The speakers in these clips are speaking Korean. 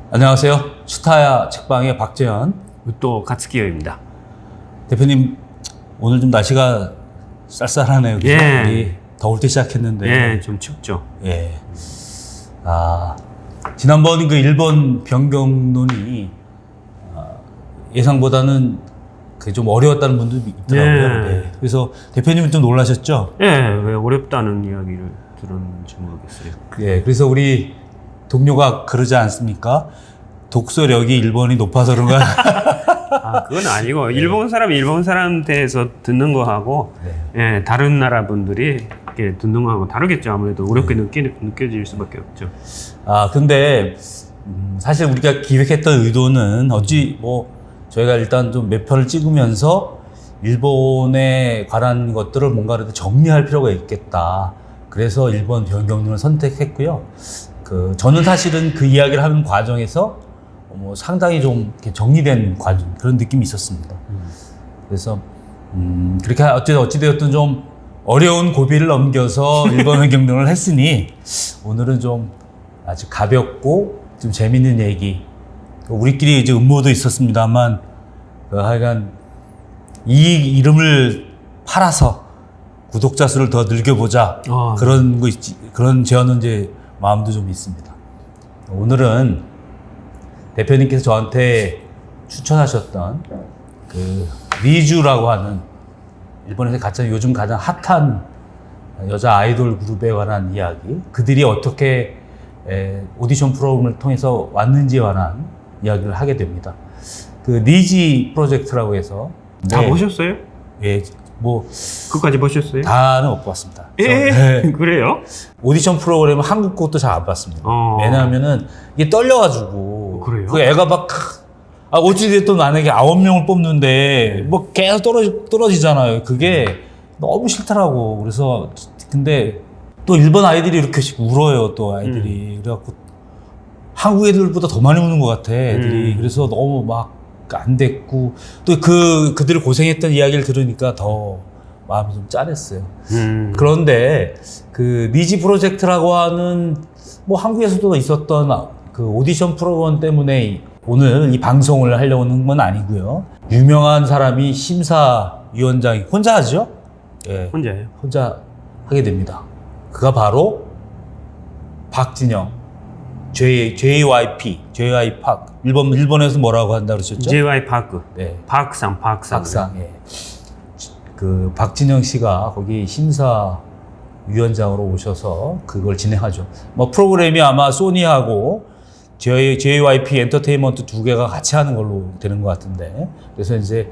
안녕하세요. 슈타야 책방의 박재현 또 가츠키요입니다. 대표님. 오늘 좀 날씨가 쌀쌀하네요. 그죠? 예. 우리 더울 때 시작했는데. 예, 좀 춥죠. 예. 지난번 그 일본 변경론이 예상보다는 그 좀 어려웠다는 분도 있더라고요. 예. 예. 그래서 대표님은 좀 놀라셨죠? 예, 왜 어렵다는 이야기를 들었는지 모르겠어요. 예. 그래서 우리 동료가 그러지 않습니까? 독서력이 일본이 높아서 그런가? 그건 아니고 일본 사람한테서 듣는 거하고 예, 다른 나라 분들이 이렇게 듣는 거하고 다르겠죠. 아무래도 어렵게 느껴질 수밖에 없죠. 근데 사실 우리가 기획했던 의도는 어찌 저희가 일단 좀 몇 편을 찍으면서 일본에 관한 것들을 뭔가 그래도 정리할 필요가 있겠다. 그래서 일본 변경론을 선택했고요. 저는 사실은 그 이야기를 하는 과정에서 상당히 좀 이렇게 정리된 과정, 그런 느낌이 있었습니다. 그래서 그렇게 어찌되었든 좀 어려운 고비를 넘겨서 일본 변경론을 했으니 오늘은 좀 아주 가볍고 좀 재밌는 얘기. 우리끼리 이제 음모도 있었습니다만 하여간 이 이름을 팔아서 구독자 수를 더 늘려보자. 그런 거 있지. 그런 제안은 이제 마음도 좀 있습니다. 오늘은 대표님께서 저한테 추천하셨던 그 리주라고 하는 일본에서 요즘 가장 핫한 여자 아이돌 그룹에 관한 이야기, 그들이 어떻게 오디션 프로그램을 통해서 왔는지에 관한 이야기를 하게 됩니다. 그 니지 프로젝트라고 해서 다 보셨어요? 예, 그까지 보셨어요? 다는 못 봤습니다. 그래요? 오디션 프로그램은 한국 것도 잘 안 봤습니다. 왜냐하면은 이게 떨려가지고. 그래요? 그 애가 막 어찌됐든 만약에 9명을 뽑는데 계속 떨어지잖아요. 그게 너무 싫더라고. 그래서 근데 또 일본 아이들이 이렇게 울어요. 또 아이들이 그래갖고 한국 애들보다 더 많이 우는 것 같아. 애들이. 그래서 너무 막 안 됐고 또 그들이 고생했던 이야기를 들으니까 더 마음이 좀 짠했어요. 그런데 그 니지 프로젝트라고 하는 한국에서도 있었던 그 오디션 프로그램 때문에 오늘 이 방송을 하려고 하는 건 아니고요. 유명한 사람이 심사위원장이 혼자 하죠? 예. 혼자예요? 혼자 하게 됩니다. 그가 바로 박진영, JYP 파크. 일본에서 뭐라고 한다 그러셨죠? JY 파크. 네. 박상. 예. 그 박진영 씨가 거기 심사위원장으로 오셔서 그걸 진행하죠. 프로그램이 아마 소니하고 JYP 엔터테인먼트 두 개가 같이 하는 걸로 되는 것 같은데, 그래서 이제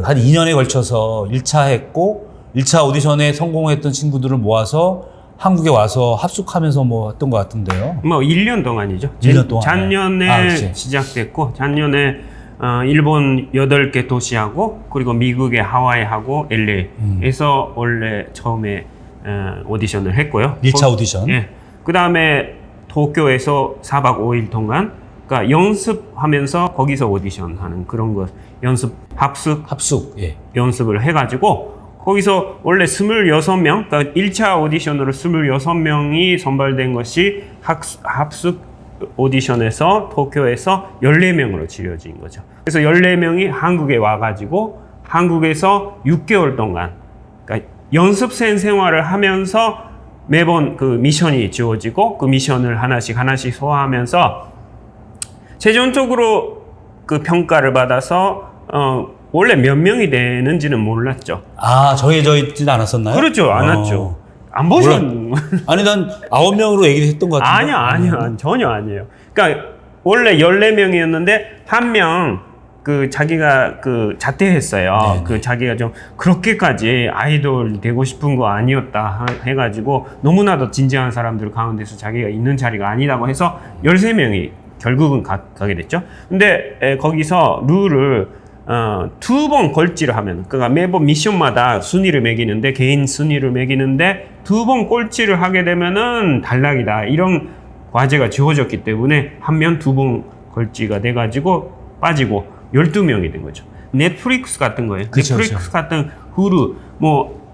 한 2년에 걸쳐서 1차 했고 1차 오디션에 성공했던 친구들을 모아서 한국에 와서 합숙하면서 했던 것 같은데요. 1년 동안이죠. 1년 동안. 작년에 시작됐고, 작년에 일본 8개 도시하고, 그리고 미국의 하와이하고 LA에서 원래 처음에 오디션을 했고요. 1차 오디션. 예. 그 다음에 도쿄에서 4박 5일 동안, 그러니까 연습하면서 거기서 오디션 하는 그런 거, 합숙, 예. 연습을 해가지고, 거기서 원래 26명, 그러니까 1차 오디션으로 26명이 선발된 것이 합숙 오디션에서 도쿄에서 14명으로 지려진 거죠. 그래서 14명이 한국에 와가지고 한국에서 6개월 동안, 그러니까 연습생 생활을 하면서 매번 그 미션이 주어지고 그 미션을 하나씩 소화하면서 최종적으로 그 평가를 받아서 원래 몇 명이 되는지는 몰랐죠. 정해져 있진 않았었나요? 그렇죠. 않았죠. 안 보셨는. 아니, 난 9명으로 얘기했던 것 같은데. 아니요. 전혀 아니에요. 그러니까 원래 14명이었는데 한 명 자기가 자퇴했어요. 네네. 자기가 좀 그렇게까지 아이돌 되고 싶은 거 아니었다 해가지고 너무나도 진지한 사람들 가운데서 자기가 있는 자리가 아니라고 해서 13명이 결국은 가게 됐죠. 근데 거기서 룰을 2번 걸치를 하면, 그러니까 매번 미션마다 순위를 매기는데, 개인 순위를 매기는데 2번 꼴찌를 하게 되면은 탈락이다, 이런 과제가 주어졌기 때문에 한 명 2번 걸찌가 돼가지고 빠지고 12명이 된 거죠. 넷플릭스 같은 거예요. 그쵸, 넷플릭스 같은 후루,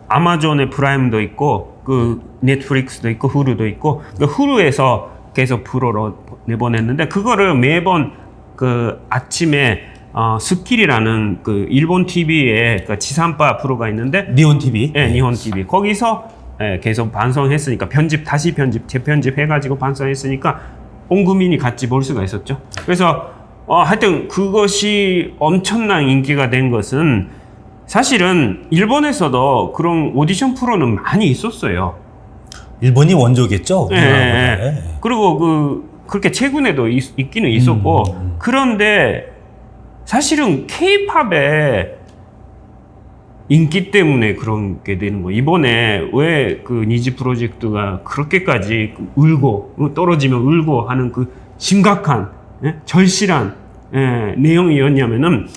아마존의 프라임도 있고 넷플릭스도 있고 후루도 있고, 후루에서 계속 프로로 내보냈는데 그거를 매번 그 아침에 스킬이라는 그 일본 TV에 그 지상파 프로가 있는데 니혼 TV. 예, 니혼 TV 거기서 계속 반성했으니까 다시 재편집 해가지고 반성했으니까 온 국민이 같이 볼 수가 있었죠. 그래서 하여튼 그것이 엄청난 인기가 된 것은 사실은 일본에서도 그런 오디션 프로는 많이 있었어요. 일본이 원조겠죠. 예. 그리고 그렇게 최근에도 있기는 있었고 그런데 사실은 K-팝의 인기 때문에 그런 게 되는 거예요. 이번에 왜 그 니지 프로젝트가 그렇게까지 울고 떨어지면 울고 하는 그 심각한 절실한 내용이었냐면은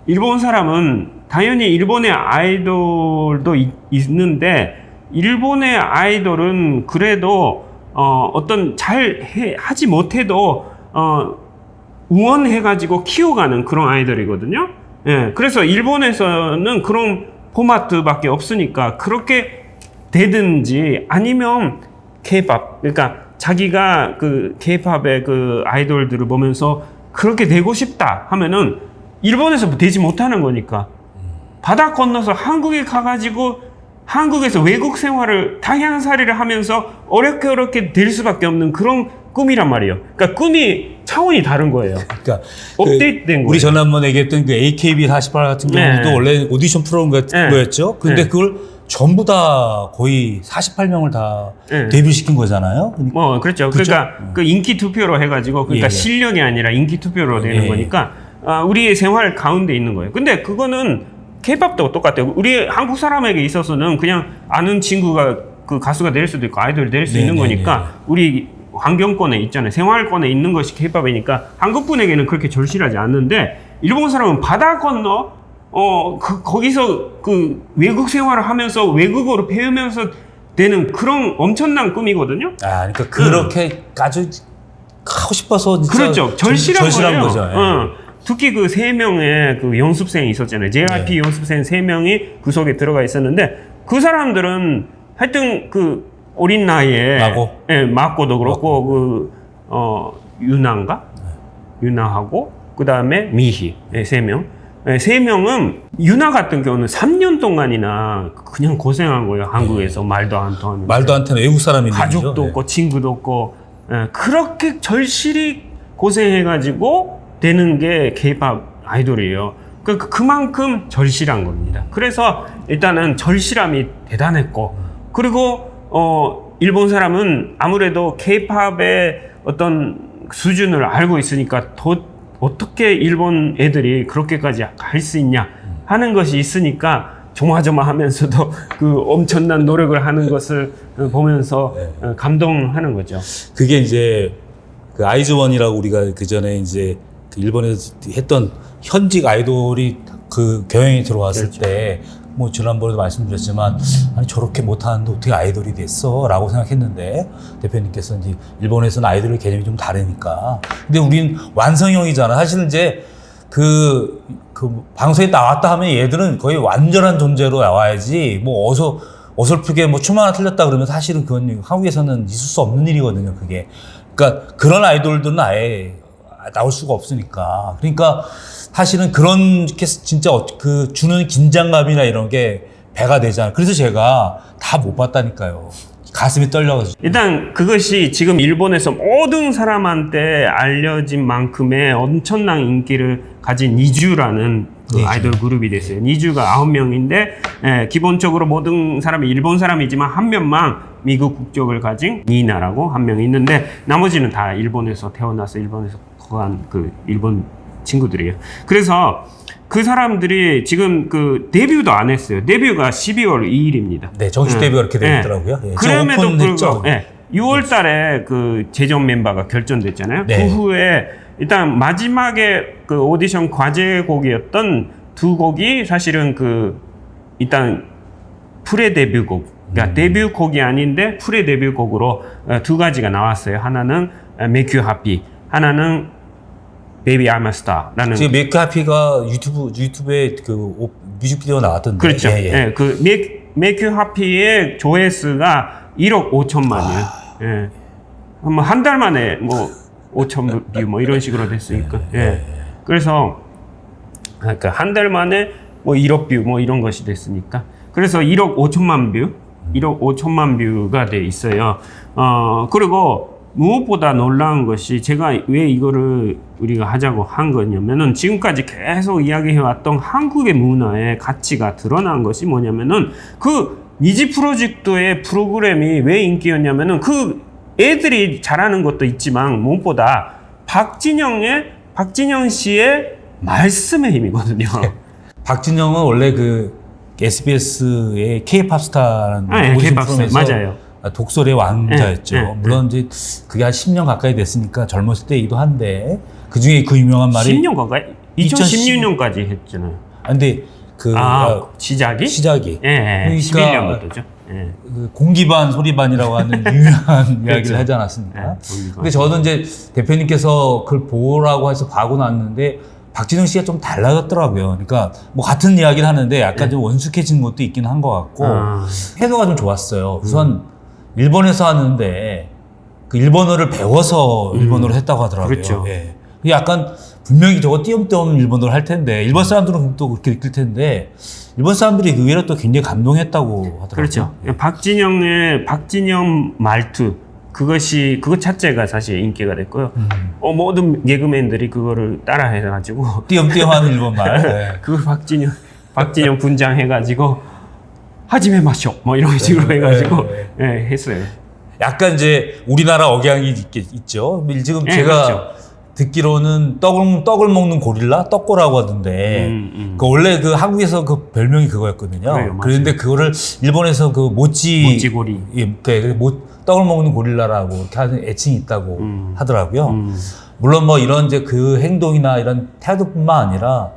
일본 사람은 당연히 일본의 아이돌도 있는데 일본의 아이돌은 그래도 어떤 하지 못해도 응원해가지고 키워가는 그런 아이돌이거든요. 그래서 일본에서는 그런 포마트밖에 없으니까 그렇게 되든지 아니면 K-팝, 그러니까 자기가 그 K-팝의 그 아이돌들을 보면서 그렇게 되고 싶다 하면은 일본에서 되지 못하는 거니까 바다 건너서 한국에 가가지고 한국에서 외국 생활을 다양살이를 하면서 어렵게 될 수밖에 없는 그런 꿈이란 말이에요. 그러니까 꿈이 차원이 다른 거예요. 그러니까 업데이트된 거예요. 우리 지난번에 얘기했던 그 AKB48 같은 경우도 원래 오디션 프로그램 같은 거였죠. 근데 그걸 전부 다 거의 48명을 다 데뷔시킨 거잖아요. 그렇죠. 그러니까 그 인기 투표로 해가지고 그러니까 실력이 아니라 인기 투표로 되는 거니까 우리의 생활 가운데 있는 거예요. 근데 그거는 K-팝도 똑같아요. 우리 한국 사람에게 있어서는 그냥 아는 친구가 그 가수가 될 수도 있고 아이돌이 될 수 있는 거니까 우리 환경권에 있잖아요. 생활권에 있는 것이 K-팝이니까 한국 분에게는 그렇게 절실하지 않는데 일본 사람은 바다 건너 거기서 그 외국 생활을 하면서 외국어로 배우면서 되는 그런 엄청난 꿈이거든요. 그러니까 그렇게 아주 하고 싶어서 진짜 그렇죠. 절실한 거예요. 거죠. 특히 그 3명의 그 연습생이 있었잖아요. JYP 연습생 3명이 그 속에 들어가 있었는데 그 사람들은 하여튼 그 어린 나이에 마코도 그렇고 유나하고 그 다음에 미희 3명. 3명은 유나 같은 경우는 3년 동안이나 그냥 고생한 거예요. 한국에서 말도 안 통하는 말도 안 통하는 외국 사람인데 가족도 없고 친구도 없고 그렇게 절실히 고생해가지고 되는 게 K-팝 아이돌이에요. 그만큼 절실한 겁니다. 그래서 일단은 절실함이 대단했고 그리고 일본 사람은 아무래도 K-팝의 어떤 수준을 알고 있으니까 더 어떻게 일본 애들이 그렇게까지 할 수 있냐 하는 것이 있으니까 조마조마하면서도 그 엄청난 노력을 하는 것을 보면서 감동하는 거죠. 그게 이제 그 아이즈원이라고 우리가 그 전에 이제 그 일본에서 했던 현직 아이돌이 그 경영이 들어왔을 때 뭐 지난번에도 말씀드렸지만 아니 저렇게 못하는데 어떻게 아이돌이 됐어? 라고 생각했는데 대표님께서 이제 일본에서는 아이돌의 개념이 좀 다르니까 근데 우린 완성형이잖아. 사실은 이제 그 방송에 나왔다 하면 얘들은 거의 완전한 존재로 나와야지 뭐 어설프게 뭐 춤 하나 틀렸다 그러면 사실은 그건 한국에서는 있을 수 없는 일이거든요. 그게 그러니까 그런 아이돌들은 아예 나올 수가 없으니까. 그러니까 사실은 그런 게 진짜 그 주는 긴장감이나 이런 게 배가 되잖아요. 그래서 제가 다 못 봤다니까요. 가슴이 떨려가지고. 일단 그것이 지금 일본에서 모든 사람한테 알려진 만큼의 엄청난 인기를 가진 니쥬라는 그 아이돌 그룹이 됐어요. 니쥬가 9명인데 기본적으로 모든 사람이 일본 사람이지만 한 명만 미국 국적을 가진 니나라고 한 명 있는데 나머지는 다 일본에서 태어나서 일본에서 거한 그 일본 친구들이에요. 그래서 그 사람들이 지금 그 데뷔도 안 했어요. 데뷔가 12월 2일입니다. 네, 정식 데뷔가 이렇게 되어 있더라고요. 그럼에도 불구하고 6월 달에 그 재정 멤버가 결정됐잖아요. 그 후에 일단 마지막에 그 오디션 과제곡이었던 2곡이 사실은 그 일단 프레 데뷔곡, 그러니까 데뷔곡이 아닌데 프레 데뷔곡으로 2가지가 나왔어요. 하나는 Make You Happy, 하나는 Baby I'm a Star라는. 지금 메이크 하피가 유튜브에 그 뮤직비디오 나왔던데. 그렇죠. 그 Make You Happy의 조회수가 1억 5천만이에요. 한 달 만에 뭐 5천 뷰 뭐 이런 식으로 됐으니까. 예. 그래서 그러니까 한 달 만에 뭐 1억 뷰 뭐 이런 것이 됐으니까. 그래서 1억 5천만 뷰, 1억 5천만 뷰가 돼 있어요. 그리고 무엇보다 놀라운 것이 제가 왜 이거를 우리가 하자고 한 거냐면은 지금까지 계속 이야기해왔던 한국의 문화의 가치가 드러난 것이 뭐냐면은 그 니지 프로젝트의 프로그램이 왜 인기였냐면은 그 애들이 잘하는 것도 있지만 무엇보다 박진영 씨의 말씀의 힘이거든요. 박진영은 원래 그 SBS의 K-팝 스타라는 오디션 K-팝 스타. 프로그램에서 맞아요. 독설의 왕자였죠. 네, 네, 물론 이제 그게 한 10년 가까이 됐으니까 젊었을 때이기도 한데 그 중에 그 유명한 말이 10년 가까이? 2016년까지 했잖아요. 근데 그 시작이? 시작이 예, 그러니까 11년부터죠. 예. 그 공기반 소리반이라고 하는 유명한 이야기를 그렇죠. 하지 않았습니까? 네, 근데 저는 이제 대표님께서 그걸 보라고 해서 봐고 났는데 박진영 씨가 좀 달라졌더라고요. 그러니까 뭐 같은 이야기를 하는데 약간 좀 원숙해진 것도 있긴 한 것 같고 태도가 좀 좋았어요. 우선 일본에서 하는데 그 일본어를 배워서 일본어를 했다고 하더라고요. 그렇죠. 예. 약간 분명히 저거 띄엄띄엄 일본어를 할 텐데 일본 사람들은 또 그렇게 느낄 텐데 일본 사람들이 의외로 또 굉장히 감동했다고 하더라고요. 그렇죠. 박진영 말투 그것 자체가 사실 인기가 됐고요. 모든 개그맨들이 그거를 따라 해가지고 띄엄띄엄 하는 일본말. 네. 그걸 박진영 분장 해가지고 하지메 마쇼 뭐 이런 식으로 해가지고 예, 했어요. 약간 이제 우리나라 억양이 있죠. 지금 제가 그렇죠. 듣기로는 떡을 먹는 고릴라 떡고라고 하던데 그 원래 그 한국에서 그 별명이 그거였거든요. 그래요, 그런데 그거를 일본에서 그 모찌고리 떡을 먹는 고릴라라고 이렇게 하는 애칭이 있다고 하더라고요. 물론 뭐 이런 이제 그 행동이나 이런 태도뿐만 아니라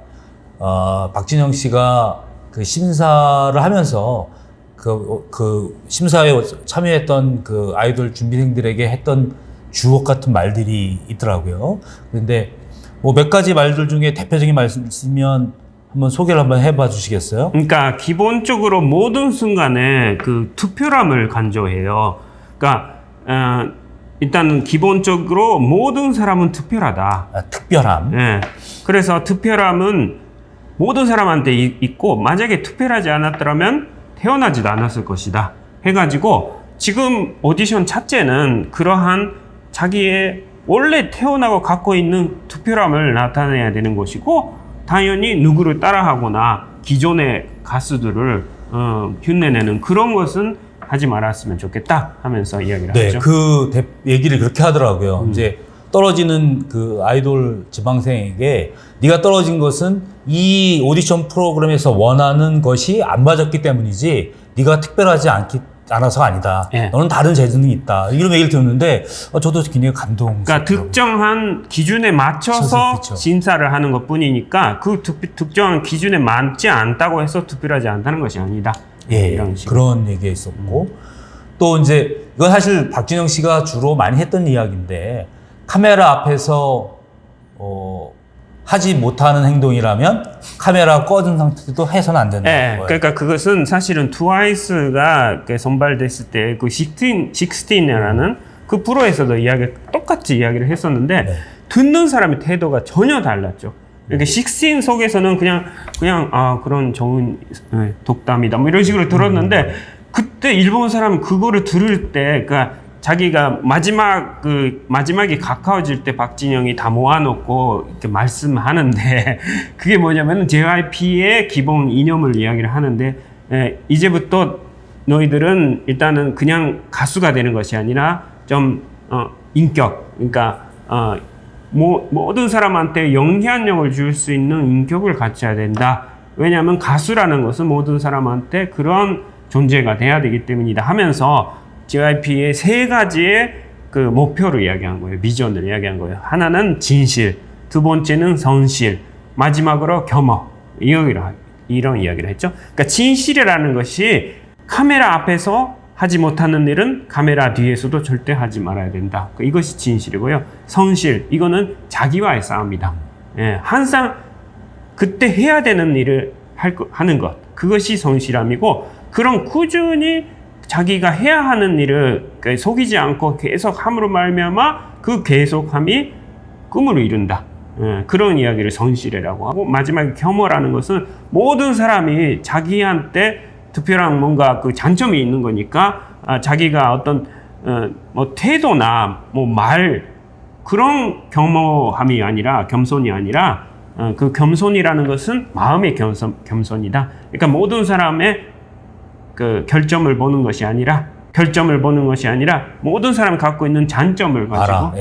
박진영 씨가 그 심사를 하면서 그 심사에 참여했던 그 아이돌 준비생들에게 했던 주옥 같은 말들이 있더라고요. 그런데 뭐 몇 가지 말들 중에 대표적인 말씀이면 한번 소개를 한번 해봐 주시겠어요? 그러니까 기본적으로 모든 순간에 그 투표람을 강조해요. 그러니까 일단은 기본적으로 모든 사람은 특별하다. 특별함. 예. 그래서 특별함은 모든 사람한테 있고 만약에 특별하지 않았더라면 태어나지도 않았을 것이다. 해가지고 지금 오디션 자체는 그러한 자기의 원래 태어나고 갖고 있는 특별함을 나타내야 되는 것이고 당연히 누구를 따라하거나 기존의 가수들을 흉내내는 그런 것은 하지 말았으면 좋겠다 하면서 이야기를 하죠. 그 얘기를 그렇게 하더라고요. 이제 떨어지는 그 아이돌 지망생에게 네가 떨어진 것은 이 오디션 프로그램에서 원하는 것이 안 맞았기 때문이지 네가 특별하지 않아서가 아니다. 예. 너는 다른 재능이 있다. 이런 얘기를 들었는데 저도 굉장히 감동. 그러니까 특정한 기준에 맞춰서 그렇죠. 심사를 하는 것뿐이니까 그 특정한 기준에 맞지 않다고 해서 특별하지 않다는 것이 아니다. 예, 이런 식으로. 그런 얘기가 있었고 또 이제 이건 사실 박진영 씨가 주로 많이 했던 이야기인데 카메라 앞에서 하지 못하는 행동이라면 카메라 꺼진 상태도 해서는 안 된다. 네, 그러니까 그것은 사실은 트와이스가 선발됐을 때 그 16이라는 그 프로에서도 똑같이 이야기를 했었는데 듣는 사람의 태도가 전혀 달랐죠. 이렇게 16 속에서는 그냥 그런 좋은 독담이다 뭐 이런 식으로 들었는데 그때 일본 사람은 그거를 들을 때 그러니까 자기가 마지막이 가까워질 때 박진영이 다 모아놓고 이렇게 말씀하는데 그게 뭐냐면은 JYP의 기본 이념을 이야기를 하는데 이제부터 너희들은 일단은 그냥 가수가 되는 것이 아니라 좀 인격 그러니까 모든 사람한테 영향력을 줄 수 있는 인격을 갖춰야 된다. 왜냐하면 가수라는 것은 모든 사람한테 그런 존재가 돼야 되기 때문이다 하면서 JYP의 세 가지의 그 목표를 이야기한 거예요. 비전을 이야기한 거예요. 하나는 진실, 두 번째는 성실, 마지막으로 겸허. 이런 이야기를 했죠. 그러니까 진실이라는 것이 카메라 앞에서 하지 못하는 일은 카메라 뒤에서도 절대 하지 말아야 된다. 이것이 진실이고요. 성실, 이거는 자기와의 싸움이다. 예, 항상 그때 해야 되는 일을 하는 것. 그것이 성실함이고, 그런 꾸준히 자기가 해야 하는 일을 그러니까 속이지 않고 계속 함으로 말미암아 그 계속함이 꿈을 이룬다. 그런 이야기를 선실이라고 하고, 마지막에 겸허라는 것은 모든 사람이 자기한테 특별한 뭔가 그 장점이 있는 거니까 자기가 어떤 뭐 태도나 뭐 말 그런 겸허함이 아니라 겸손이 아니라 그 겸손이라는 것은 마음의 겸손이다. 그러니까 모든 사람의 그 결점을 보는 것이 아니라 모든 사람이 갖고 있는 장점을 가지고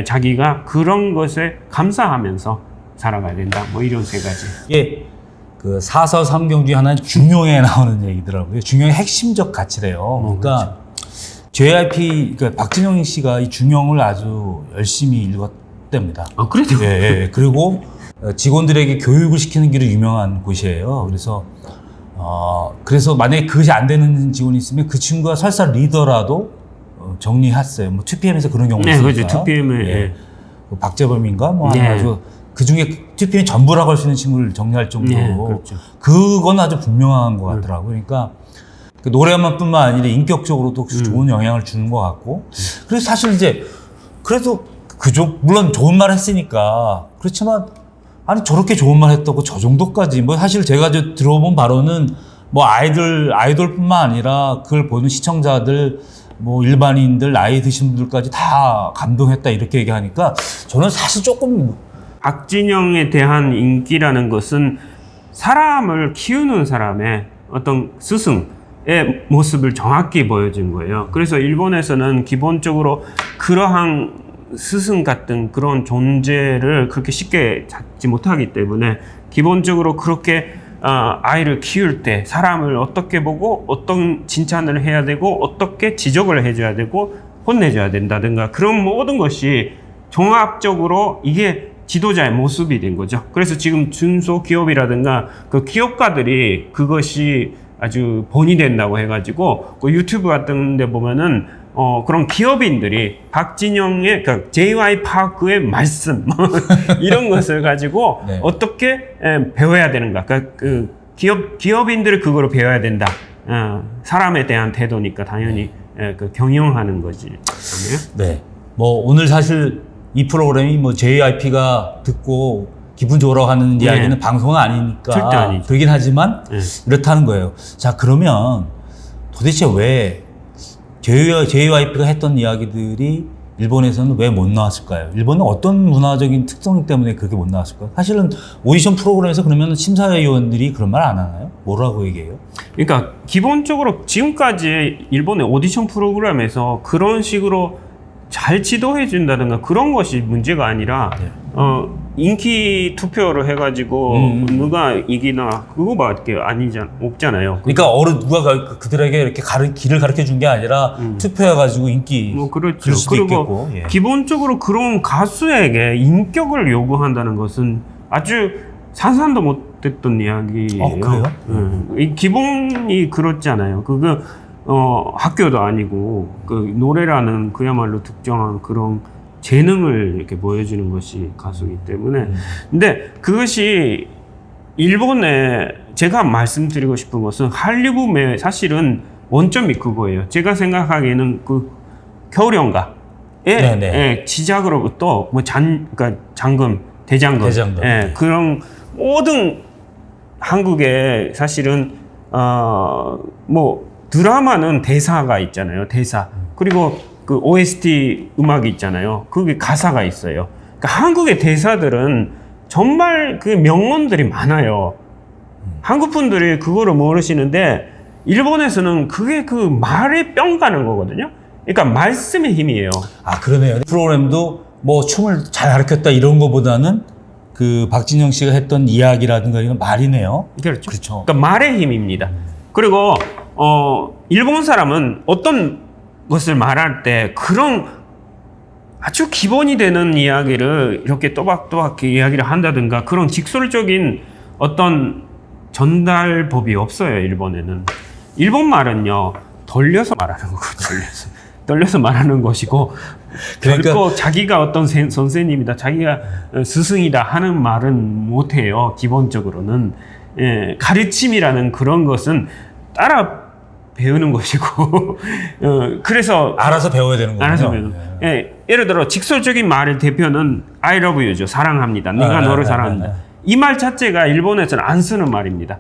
자기가 그런 것에 감사하면서 살아가야 된다. 뭐 이런 세 가지. 예, 그 사서삼경 중에 하나는 중용에 나오는 얘기더라고요. 중용의 핵심적 가치래요. 그러니까 JYP, 그러니까 박진영 씨가 이 중용을 아주 열심히 읽었답니다. 아, 그래요? 예. 그리고 직원들에게 교육을 시키는 길로 유명한 곳이에요. 그래서 만약에 그것이 안 되는 직원이 있으면 그 친구가 설사 리더라도 정리했어요. 뭐 2PM에서 그런 경우가 있으니까. 네, 그렇죠. 2PM에 그 박재범인가 뭐 아주 그 중에 2PM이 전부라고 할 수 있는 친구를 정리할 정도로 그렇죠. 그건 아주 분명한 것 같더라고요. 그러니까 그 노래만뿐만 아니라 인격적으로도 좋은 영향을 주는 것 같고. 그래서 사실 이제 그래도 물론 좋은 말 했으니까 그렇지만 아니 저렇게 좋은 말 했다고 저 정도까지 뭐 사실 제가 들어본 바로는 뭐 아이돌뿐만 아니라 그걸 보는 시청자들 뭐 일반인들 나이 드신 분들까지 다 감동했다 이렇게 얘기하니까 저는 사실 조금 박진영에 대한 인기라는 것은 사람을 키우는 사람의 어떤 스승의 모습을 정확히 보여준 거예요. 그래서 일본에서는 기본적으로 그러한 스승 같은 그런 존재를 그렇게 쉽게 잡지 못하기 때문에 기본적으로 그렇게 아이를 키울 때 사람을 어떻게 보고 어떤 칭찬을 해야 되고 어떻게 지적을 해줘야 되고 혼내줘야 된다든가 그런 모든 것이 종합적으로 이게 지도자의 모습이 된 거죠. 그래서 지금 중소기업이라든가 그 기업가들이 그것이 아주 본이 된다고 해가지고 그 유튜브 같은 데 보면은 그런 기업인들이 박진영의 그러니까 JY 파크의 말씀 이런 것을 가지고 네. 어떻게 배워야 되는가. 그러니까 그 기업인들을 그거로 배워야 된다. 사람에 대한 태도니까 당연히 그 경영하는 거지. 네. 뭐 오늘 사실 이 프로그램이 뭐 JYP가 듣고 기분 좋으라고 하는 이야기는 방송은 아니니까 절대 아니죠. 그러긴 하지만 이렇다는 거예요. 자, 그러면 도대체 왜 JYP가 했던 이야기들이 일본에서는 왜 못 나왔을까요? 일본은 어떤 문화적인 특성 때문에 그렇게 못 나왔을까요? 사실은 오디션 프로그램에서 그러면 심사위원들이 그런 말 안 하나요? 뭐라고 얘기해요? 그러니까 기본적으로 지금까지 일본의 오디션 프로그램에서 그런 식으로 잘 지도해 준다든가 그런 것이 문제가 아니라 인기 투표를 해가지고 누가 이기나 그거밖에 없잖아요. 그러니까 누가 그들에게 이렇게 길을 가르쳐 준 게 아니라 투표해가지고 인기 뭐 그렇죠. 그럴 수도 그리고 있겠고. 예. 기본적으로 그런 가수에게 인격을 요구한다는 것은 아주 상상도 못했던 이야기예요. 그래요? 이 기본이 그렇잖아요. 학교도 아니고 그 노래라는 그야말로 특정한 그런 재능을 이렇게 보여주는 것이 가수이기 때문에 근데 그것이 일본에 제가 말씀드리고 싶은 것은 한류붐의 사실은 원점이 그거예요. 제가 생각하기에는 그 겨울연가의 시작으로부터 뭐 그러니까 대장금. 그런 모든 한국에 사실은 뭐 드라마는 대사가 있잖아요. 대사. 그리고 그 OST 음악이 있잖아요. 그게 가사가 있어요. 그러니까 한국의 대사들은 정말 그 명언들이 많아요. 한국 분들이 그거를 모르시는데 일본에서는 그게 그 말에 뿅 가는 거거든요. 그러니까 말씀의 힘이에요. 아, 그러네요. 프로그램도 뭐 춤을 잘 가르쳤다 이런 거보다는 그 박진영 씨가 했던 이야기라든가 이런 말이네요. 그렇죠. 그러니까 말의 힘입니다. 그리고 일본 사람은 어떤 것을 말할 때 그런 아주 기본이 되는 이야기를 이렇게 또박또박 이야기를 한다든가 그런 직설적인 어떤 전달법이 없어요. 일본에는. 일본 말은요 돌려서 말하는 거고 돌려서 말하는 것이고 결코 자기가 어떤 선생님이다 자기가 스승이다 하는 말은 못해요. 기본적으로는 가르침이라는 그런 것은 따라 배우는 것이고 그래서 알아서 배워야 되는 거군요. 알아서 배우는. 예, 예를 들어 직설적인 말의 대표는 I love you죠. 사랑합니다. 내가 너를 사랑한다. 이 말 자체가 일본에서는 안 쓰는 말입니다.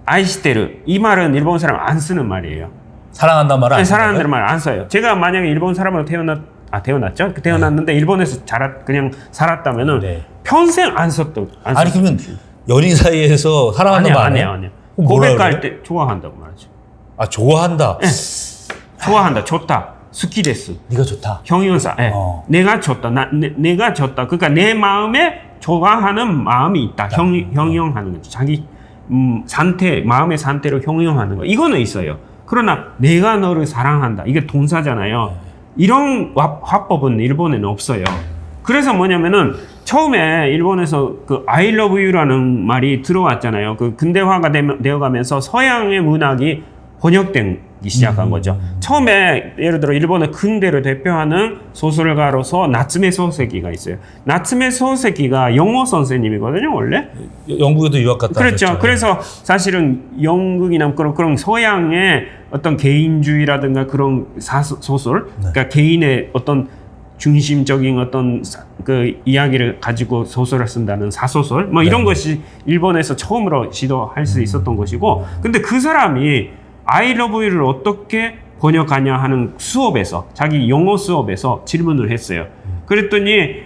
아이시테르 이 말은 일본 사람 안 쓰는 말이에요. 사랑한다는 말은 안 사랑한다는 말 안 써요. 제가 만약에 일본 사람으로 태어났죠? 태어났는데 일본에서 그냥 살았다면은 네. 평생 안 썼던. 아니 그러면 연인 사이에서 사랑한다는 말 아니야. 고백할 때 좋아한다고 말하죠. 아 좋아한다. 네. 좋아한다. 좋다. 스키데스. 네가 좋다. 형용사. 네. 내가 좋다. 내가 좋다. 그러니까 내 마음에 좋아하는 마음이 있다. 형용하는 거죠. 자기 상태, 마음의 상태를 형용하는 거. 이거는 있어요. 그러나 내가 너를 사랑한다. 이게 동사잖아요. 이런 화법은 일본에는 없어요. 그래서 뭐냐면은 처음에 일본에서 그 I love you라는 말이 들어왔잖아요. 그 근대화가 되어가면서 서양의 문학이 번역되기 시작한 거죠. 처음에 예를 들어 일본의 근대를 대표하는 소설가로서 나츠메 소세기가 있어요. 나츠메 소세기가 영어 선생님이거든요, 원래. 영국에도 유학 갔다 그렇죠. 하셨죠. 그래서 사실은 영국이나 그런 서양의 어떤 개인주의라든가 그런 소설, 그러니까 개인의 어떤 중심적인 어떤 그 이야기를 가지고 소설을 쓴다는 사소설, 뭐 이런 것이 일본에서 처음으로 시도할 수 있었던 것이고, 근데 그 사람이 I love you를 어떻게 번역하냐 하는 수업에서, 자기 영어 수업에서 질문을 했어요. 그랬더니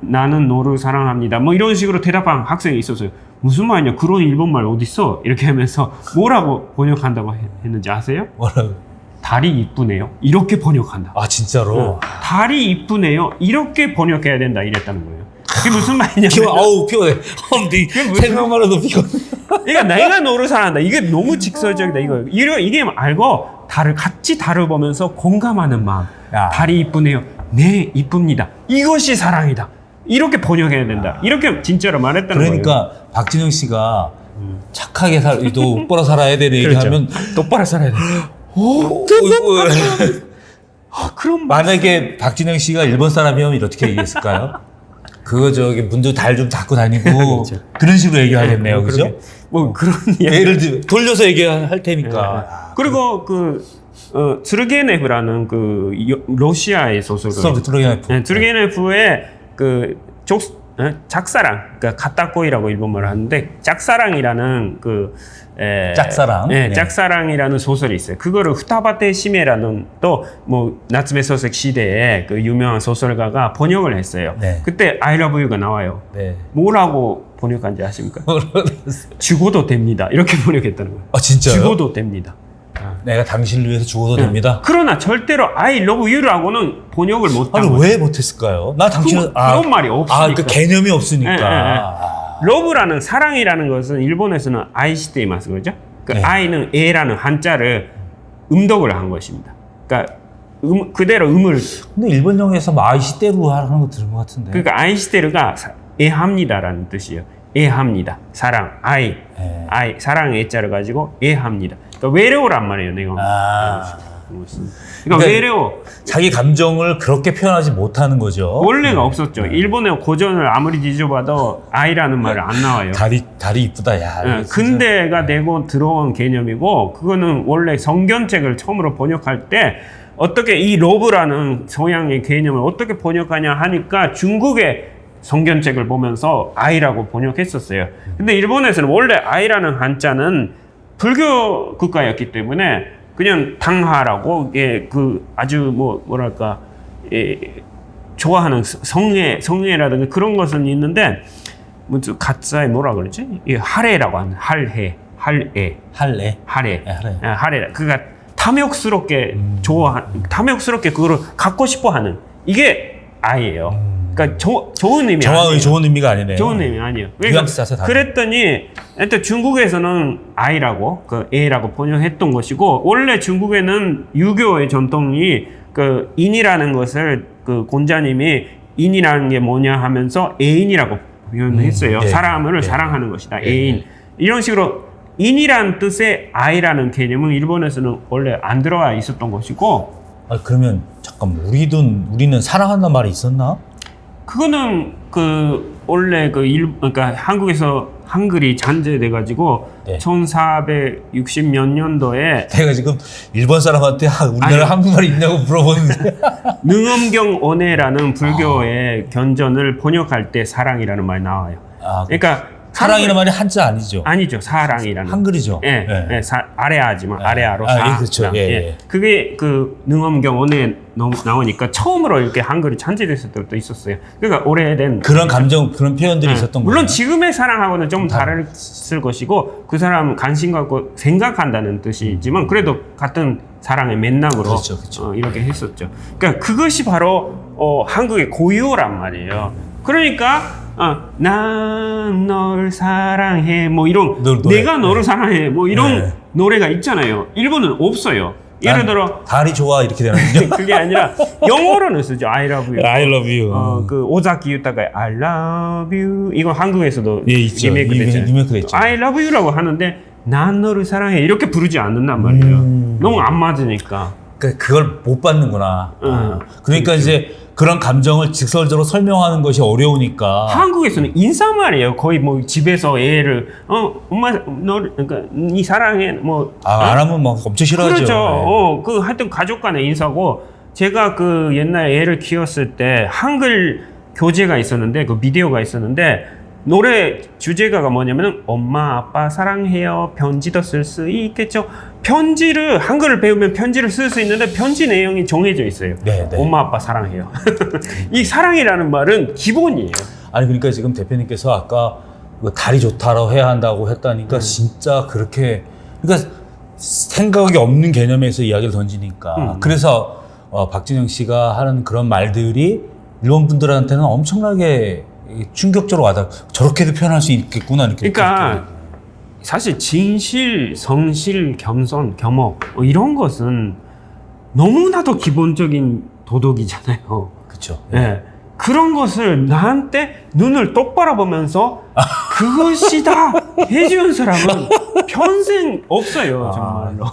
나는 너를 사랑합니다. 뭐 이런 식으로 대답한 학생이 있었어요. 무슨 말이냐? 그런 일본말 어딨어? 이렇게 하면서 뭐라고 번역한다고 했는지 아세요? 뭐라고? 달이 이쁘네요. 이렇게 번역한다. 아 진짜로? 달이 이쁘네요. 이렇게 번역해야 된다. 이랬다는 거예요. 그게 무슨 말이냐면 아우 피곤해. 생각만 해도 피곤해. 그러니까 내가 너를 사랑한다. 이게 너무 직설적이다. 이게 알고 같이 달을 보면서 공감하는 마음. 야. 달이 이쁘네요. 네, 이쁩니다. 이것이 사랑이다. 이렇게 번역해야 된다. 이렇게 진짜로 말했다는 거예요. 그러니까 박진영 씨가 착하게 똑바로 살아야 되는 얘기하면 똑바로 살아야 돼. 그럼 만약에 박진영 씨가 일본 사람이면 이렇게 얘기했을까요? 그거 문도 달 좀 닦고 다니고 그렇죠. 그런 식으로 얘기하겠네요, 그죠? 뭐 그런 예를 들어 돌려서 얘기할 테니까. 그리고 트르게네프라는 러시아의 소설가. 트르게네프의 작사랑, 그러니까 가타코이라고 일본말을 하는데 짝사랑이라는 짝사랑. 네. 짝사랑이라는 소설이 있어요. 그거를 후타바테 시메라는 또 뭐 나츠메 소세 시대의 그 유명한 소설가가 번역을 했어요. 네. 그때 I love you가 나와요. 네. 뭐라고 번역한지 아십니까? 죽어도 됩니다. 이렇게 번역했다는 거예요. 아 진짜요? 죽어도 됩니다. 내가 당신을 위해서 죽어도 됩니다. 그러나 절대로 I love you라고는 번역을 못한 아니 거예요. 왜 못했을까요? 나 당신은 그런 말이 없으니까. 그 개념이 없으니까. 러브라는 사랑이라는 것은 일본에서는 아이시테이마스 그러죠? 그 네. 아이는 에라는 한자를 음독을 한 것입니다. 그러니까 그대로 음을. 근데 일본 영화에서 아이시대로 하는 거 들은 것 같은데. 그러니까 아이시테르가 애합니다라는 뜻이에요. 애합니다. 사랑, 아이, 네. 아이, 사랑의 애자를 가지고 애합니다. 그러니까 외로우란 말이에요, 내가. 그러니까 외로워. 자기 감정을 그렇게 표현하지 못하는 거죠. 원래가 없었죠. 일본의 고전을 아무리 뒤져봐도 아이라는 말을 안 나와요. 달이 이쁘다. 야. 네, 근대가 되고 들어온 개념이고, 그거는 원래 성경책을 처음으로 번역할 때 어떻게 이 러브라는 서양의 개념을 어떻게 번역하냐 하니까 중국의 성경책을 보면서 아이라고 번역했었어요. 근데 일본에서는 원래 아이라는 한자는 불교 국가였기 때문에 그냥 당하라고 아주 뭐랄까 좋아하는 성애라든가 그런 것은 있는데 무슨 가짜에 뭐라 그러지? 할애라고 하는 할애. 그러니까 탐욕스럽게 탐욕스럽게 그거를 갖고 싶어하는 이게 아이예요. 그러니까 좋은 의미 아니에요. 좋은 의미가 아니네요. 좋은 의미 아니에요. 그랬더니 일단 중국에서는 아이라고 애라고 번역했던 것이고, 원래 중국에는 유교의 전통이 인이라는 것을 곤자님이 인이라는 게 뭐냐 하면서 애인이라고 표현했어요. 사람을 사랑하는 것이다. 애인. 이런 식으로 인이라는 뜻의 아이라는 개념은 일본에서는 원래 안 들어가 있었던 것이고. 그러면 잠깐만 우리는 사랑한다는 말이 있었나? 그거는 원래 그러니까 한국에서 한글이 잔재돼 가지고 네. 1460 몇 년도에 내가 지금 일본 사람한테 우리나라 아니요. 한국말이 있냐고 물어보는데 능엄경 원해라는 불교의 견전을 번역할 때 사랑이라는 말이 나와요. 그러니까 사랑이라는 말이 한자 아니죠? 아니죠. 사랑이라는. 한글이죠. 예, 예. 예, 아래아지만 아래아로 아, 사. 예, 그렇죠. 예, 예. 그게 능엄경 원에 나오니까 처음으로 이렇게 한글이 잔재됐을 때도 있었어요. 그러니까 오래된 그런 감정, 그런 표현들이 있었던 거예요. 물론 지금의 사랑하고는 좀 다를 것이고 그 사람 관심 갖고 생각한다는 뜻이지만 그래도 같은 사랑의 맥락으로 그렇죠, 그렇죠. 이렇게 했었죠. 그러니까 그것이 바로 한국의 고유란 말이에요. 그러니까 난 널 사랑해 뭐 이런 노래. 내가 너를 사랑해 뭐 이런 네. 노래가 있잖아요. 일본은 없어요. 예를 들어 달이 좋아 이렇게 되는군요. 그게 아니라 영어로는 쓰죠. I love you. I love you. 그 오자키 유타가의 I love you 이거 한국에서도 예, 있죠. 리메이크 됐죠. 리메이크 됐죠. I love you라고 하는데 난 너를 사랑해 이렇게 부르지 않는단 말이에요. 너무 안 맞으니까. 그걸 못 받는구나. 그러니까 그렇죠. 이제 그런 감정을 직설적으로 설명하는 것이 어려우니까. 한국에서는 인사말이에요. 거의 뭐 집에서 애를 엄마 너 그러니까 니 사랑해 뭐 안 하면 막 엄청 싫어하죠. 그렇죠. 그 하여튼 가족 간의 인사고 제가 그 옛날에 애를 키웠을 때 한글 교재가 있었는데 그 비디오가 있었는데 노래 주제가가 뭐냐면은 엄마 아빠 사랑해요 편지도 쓸 수 있겠죠. 편지를 한글을 배우면 편지를 쓸 수 있는데 편지 내용이 정해져 있어요. 네, 네. 엄마 아빠 사랑해요. 이 사랑이라는 말은 기본이에요. 아니 그러니까 지금 대표님께서 아까 그 달이 좋다라고 해야 한다고 했다니까 진짜 그렇게 그러니까 생각이 없는 개념에서 이야기를 던지니까 그래서 박진영 씨가 하는 그런 말들이 일본 분들한테는 엄청나게 충격적으로 와닿아. 저렇게도 표현할 수 있겠구나 이렇게. 그러니까 사실 진실, 성실, 겸손, 겸허 이런 것은 너무나도 기본적인 도덕이잖아요. 그렇죠. 예. 그런 것을 나한테 눈을 똑바로 보면서 그것이다 해주는 사람은 평생 없어요. 정말로.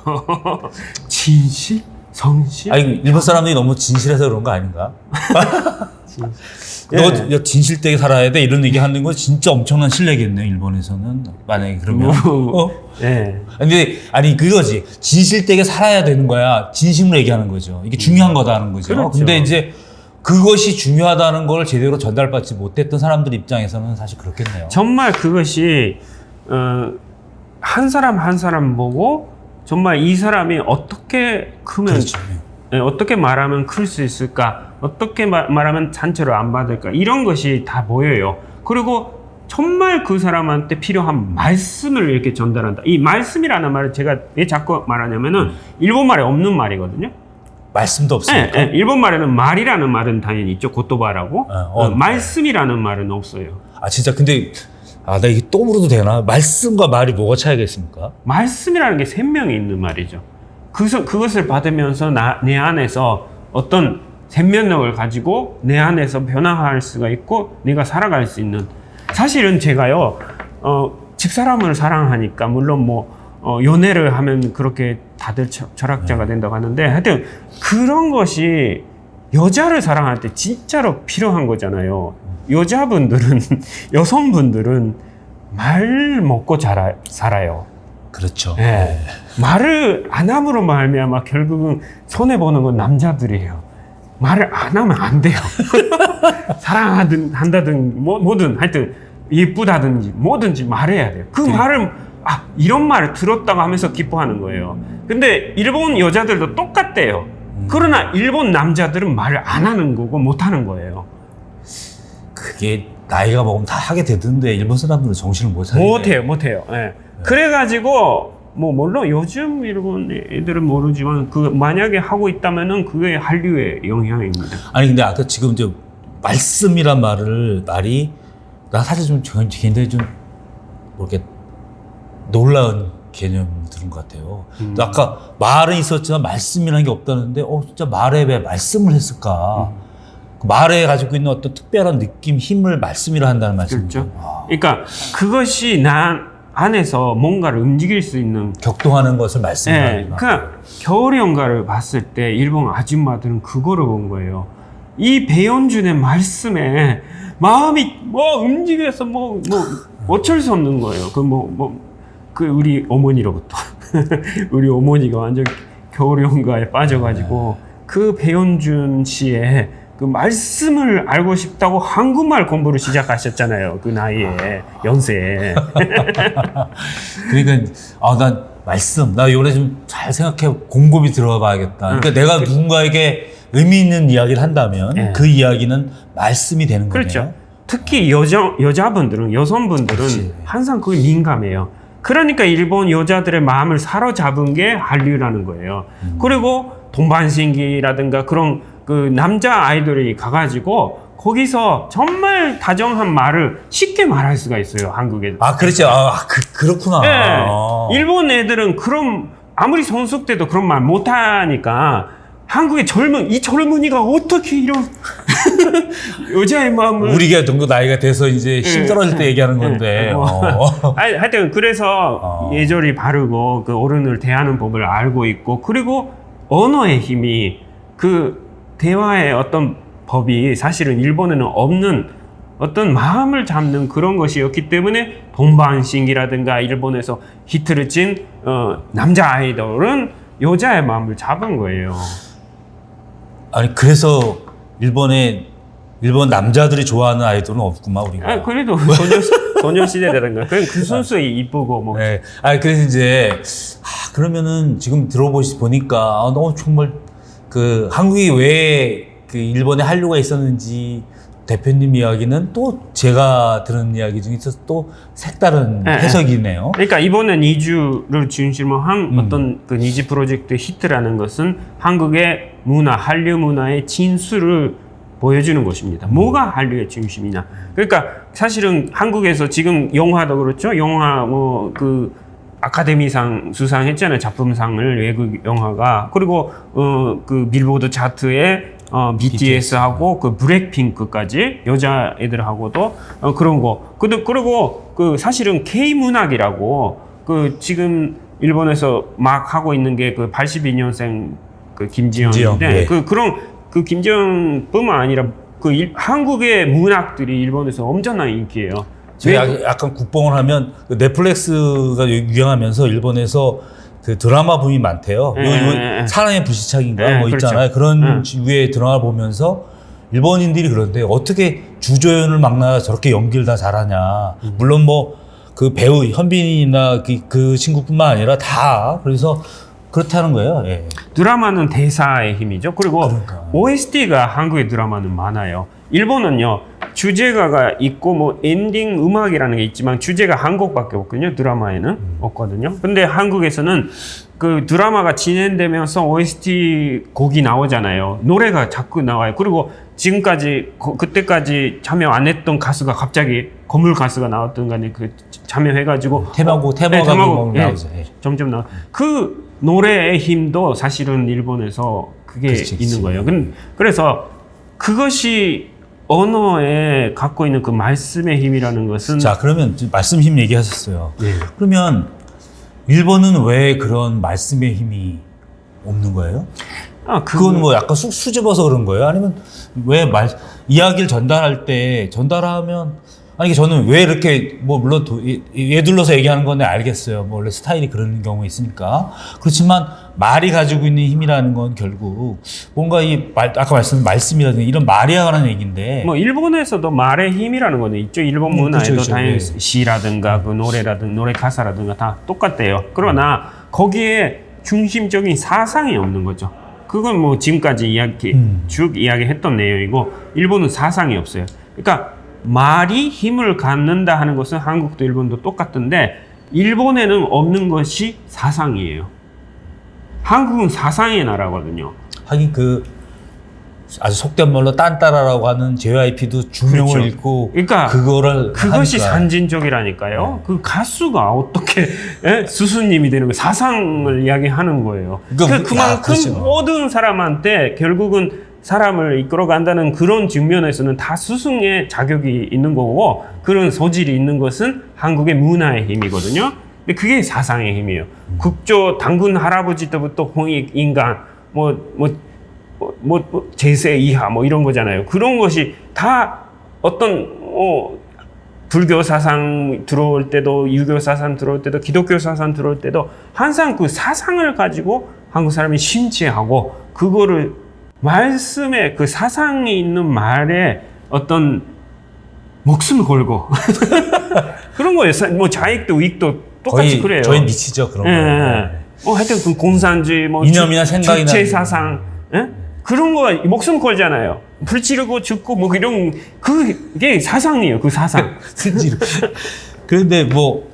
진실, 성실. 아니 일본 사람들이 너무 진실해서 그런 거 아닌가? 너 진실되게 살아야 돼 이런 얘기 하는 건 진짜 엄청난 신뢰겠네요. 일본에서는 만약에 그러면. 네. 근데 아니 그거지 진실되게 살아야 되는 거야. 진심으로 얘기하는 거죠. 이게 중요한 거다는 거죠. 그렇죠. 근데 이제 그것이 중요하다는 걸 제대로 전달받지 못했던 사람들 입장에서는 사실 그렇겠네요. 정말 그것이 한 사람 한 사람 보고 정말 이 사람이 어떻게 크면 그렇죠. 어떻게 말하면 클 수 있을까? 어떻게 말하면 상처를 안 받을까? 이런 것이 다 보여요. 그리고 정말 그 사람한테 필요한 말씀을 이렇게 전달한다. 이 말씀이라는 말을 제가 왜 자꾸 말하냐면은 일본 말에 없는 말이거든요. 말씀도 없으니까. 일본 말에는 말이라는 말은 당연히 있죠. 고토바라고. 말씀이라는 말은 없어요. 아 진짜 근데 나 이게 또 물어도 되나? 말씀과 말이 뭐가 차이가 있습니까? 말씀이라는 게 생명이 있는 말이죠. 그것을 받으면서 내 안에서 어떤 생명력을 가지고 내 안에서 변화할 수가 있고 내가 살아갈 수 있는. 사실은 제가요 집사람을 사랑하니까 물론 연애를 하면 그렇게 다들 철학자가 된다고 하는데 하여튼 그런 것이 여자를 사랑할 때 진짜로 필요한 거잖아요. 여성분들은 말 먹고 살아요. 그렇죠. 네. 말을 안 함으로 말미암아 결국은 손해보는 건 남자들이에요. 말을 안 하면 안 돼요. 한다든 뭐든 하여튼 예쁘다든지 뭐든지 말해야 돼요. 그 말을 이런 말을 들었다고 하면서 기뻐하는 거예요. 근데 일본 여자들도 똑같대요. 그러나 일본 남자들은 말을 안 하는 거고 못 하는 거예요. 그게 나이가 먹으면 다 하게 되던데 일본 사람들은 정신을 못 차리네. 못해요. 네. 그래가지고 물론 요즘 일본 애들은 모르지만 만약에 하고 있다면은 그게 한류의 영향입니다. 아니 근데 아까 지금 이제 말씀이란 말이 나 사실 좀 굉장히 좀 이렇게 놀라운 개념 들은 것 같아요. 아까 말은 있었지만 말씀이라는 게 없다는데 진짜 말에 왜 말씀을 했을까? 그 말에 가지고 있는 어떤 특별한 느낌, 힘을 말씀이라 한다는 말씀이죠. 그렇죠. 그러니까 그것이 나 안에서 뭔가를 움직일 수 있는 격동하는 것을 말씀이라. 그러니까 겨울연가를 봤을 때 일본 아줌마들은 그거를 본 거예요. 이 배현준의 말씀에 마음이 뭐 움직여서 뭐 어쩔 수 없는 거예요. 그 우리 어머니로부터 우리 어머니가 완전 겨울연가에 빠져가지고 그 배현준 씨의 그 말씀을 알고 싶다고 한국말 공부를 시작하셨잖아요. 그 나이에, 연세에. 그러니까 난 말씀 나 이번에 좀 잘 생각해 곰곰이 들어가 봐야겠다. 그러니까 내가 누군가에게 의미 있는 이야기를 한다면 네. 그 이야기는 말씀이 되는 거예요. 그렇죠. 특히 여자분들은, 여성분들은 그렇지. 항상 그게 민감해요. 그러니까 일본 여자들의 마음을 사로잡은 게 한류라는 거예요. 그리고 동반신기라든가 그런 그 남자 아이돌이 가가지고 거기서 정말 다정한 말을 쉽게 말할 수가 있어요, 한국에. 그렇죠. 그렇구나. 네. 일본 애들은 그런, 아무리 성숙돼도 그런 말 못하니까 한국의 이 젊은이가 어떻게 이런 여자의 마음을. 우리가 정도 나이가 돼서 이제 힘 떨어질 때 얘기하는 건데. 하여튼 그래서 예절이 바르고 그 어른을 대하는 법을 알고 있고, 그리고 언어의 힘이, 그 대화의 어떤 법이 사실은 일본에는 없는 어떤 마음을 잡는 그런 것이었기 때문에 동방신기라든가 일본에서 히트를 친 남자 아이돌은 여자의 마음을 잡은 거예요. 아니 그래서 일본 남자들이 좋아하는 아이돌은 없구만 우리가. 그래도 소녀시대라든가 그 순수히 이쁘고 뭐. 네. 그래서 이제 그러면은 지금 보니까 정말 그 한국이 왜 그 일본에 한류가 있었는지 대표님 이야기는 또 제가 들은 이야기 중에서 또 색다른 해석이네요. 그러니까 이번에 니즈를 중심으로 한 어떤 그 니즈 프로젝트 히트라는 것은 한국의 문화, 한류 문화의 진수를 보여주는 것입니다. 뭐가 한류의 중심이냐. 그러니까 사실은 한국에서 지금 영화도 그렇죠. 영화 그 아카데미상 수상했잖아요. 작품상을 외국 영화가. 그리고 그 빌보드 차트에 BTS하고 그 블랙핑크까지 여자 애들하고도 그런 거. 그리고 그 사실은 K 문학이라고 그 지금 일본에서 막 하고 있는 게 그 82년생 그 김지영인데 네. 그 김지영뿐만 아니라 그 한국의 문학들이 일본에서 엄청난 인기예요. 제가 약간 국뽕을 하면 그 넷플릭스가 유행하면서 일본에서 그 드라마 붐이 많대요. 사랑의 불시착인가 뭐 있잖아요. 그렇죠. 그런 류의 드라마를 보면서 일본인들이 그런데 어떻게 주조연을 막나 저렇게 연기를 다 잘하냐. 물론 뭐 그 배우 현빈이나 그 친구뿐만 아니라 다 그래서 그렇다는 거예요. 예. 드라마는 대사의 힘이죠. 그리고 그러니까. OST가 한국의 드라마는 많아요. 일본은요, 주제가가 있고 뭐 엔딩 음악이라는 게 있지만 주제가 한 곡밖에 없거든요. 드라마에는 없거든요. 근데 한국에서는 그 드라마가 진행되면서 OST 곡이 나오잖아요. 노래가 자꾸 나와요. 그리고 지금까지 그때까지 참여 안 했던 가수가 갑자기 거물 가수가 나왔던 간에 그 참여해가지고 테마가 나오죠. 예. 점점 나와. 그 노래의 힘도 사실은 일본에서 그게 있는 거예요. 그래서 그것이 언어에 갖고 있는 그 말씀의 힘이라는 것은. 자, 그러면 말씀 힘 얘기하셨어요. 예. 그러면 일본은 왜 그런 말씀의 힘이 없는 거예요? 그건 뭐 약간 수줍어서 그런 거예요? 아니면 왜 이야기를 전달하면 아니 저는 왜 이렇게 뭐 물론 예둘러서 얘기하는 건데 알겠어요. 뭐 원래 스타일이 그런 경우가 있으니까. 그렇지만 말이 가지고 있는 힘이라는 건 결국 뭔가 아까 말씀이라든가 이런 말이야 하는 얘기인데. 뭐 일본에서도 말의 힘이라는 거는 있죠. 일본 문화에도 그렇죠. 당연히 시라든가 그 노래라든가 노래 가사라든가 다 똑같대요. 그러나 거기에 중심적인 사상이 없는 거죠. 그건 뭐 지금까지 쭉 이야기했던 내용이고 일본은 사상이 없어요. 그러니까 말이 힘을 갖는다 하는 것은 한국도 일본도 똑같은데 일본에는 없는 것이 사상이에요. 한국은 사상의 나라거든요. 하긴 아주 속된 말로 딴따라라고 하는 JYP도 주명을 그렇죠. 읽고 그러니까 그것이 하니까. 산진적이라니까요. 네. 그 가수가 어떻게 스승님이 되는 거 사상을 이야기하는 거예요. 그만큼 그렇죠. 모든 사람한테 결국은 사람을 이끌어간다는 그런 측면에서는 다 스승의 자격이 있는 거고 그런 소질이 있는 것은 한국의 문화의 힘이거든요. 근데 그게 사상의 힘이에요. 국조 당군 할아버지 때부터 홍익 인간 제세 이하 뭐 이런 거잖아요. 그런 것이 다 어떤 불교 사상 들어올 때도, 유교 사상 들어올 때도, 기독교 사상 들어올 때도 항상 그 사상을 가지고 한국 사람이 심취하고, 그거를 말씀에, 그 사상이 있는 말에 어떤 목숨을 걸고 그런 거예요. 뭐 자익도 이익도 똑같이 거의 그래요. 저희 미치죠 그런 거. 하여튼 그 공산주의, 뭐 이념이나 생각이나 주체 사상, 그런 거 목숨 걸잖아요. 불 지르고 죽고 뭐 이런, 그게 사상이에요. 그 사상. 그런데 뭐